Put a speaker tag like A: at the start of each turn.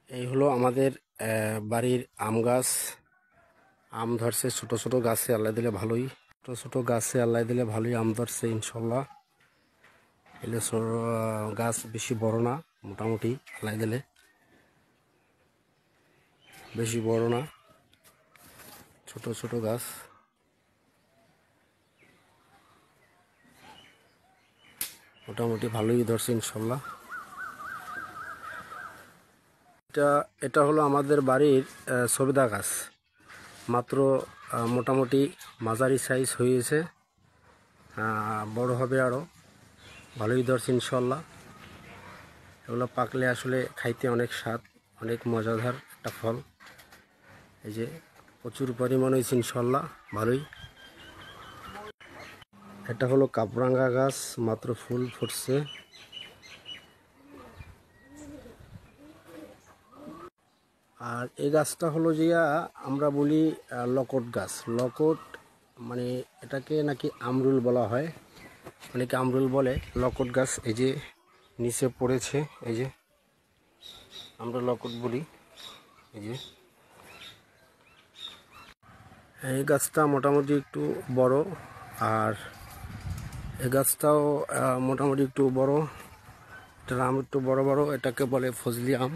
A: এই হলো আমাদের বাড়ির আম গাছ। আম ধরছে, ছোট ছোট গাছে আল্লাহ দিলে ভালোই, ছোট ছোট গাছে আল্লাহ দিলে ভালোই আম ধরছে ইনশাল্লাহ। এলে গাছ বেশি বড় না, মোটামুটি আল্লাহ দিলে বেশি বড় না, ছোট ছোট গাছ। মোটামুটি ভালোই ধরছে ইনশাল্লাহ। এটা হলো আমাদের বাড়ির সবেদা গাছ। মাত্র মোটামুটি মাঝারি সাইজ হয়েছে, বড় হবে আরও, ভালোই ধরছে ইনশাল্লাহ। এগুলো পাকলে আসলে খাইতে অনেক স্বাদ, অনেক মজাদার একটা ফল। এই যে প্রচুর পরিমাণ হয়েছে ইনশাল্লাহ, ভালোই। এটা হলো কাবরাঙ্গা গাছ, মাত্র ফুল ফুটছে। আর এই গাছটা হলো যে আমরা বলি লকট গাছ। লকট মানে এটাকে নাকি আমরুল বলা হয়, অনেকে আমরুল বলে। লকট গাছ এই যে নিচে পড়েছে, এই যে আমরা লকট বলি। এই যে এই গাছটা মোটামুটি একটু বড়, আর এই গাছটাও মোটামুটি একটু বড়। এটার আম একটু বড় বড়, এটাকে বলে ফজলি আম।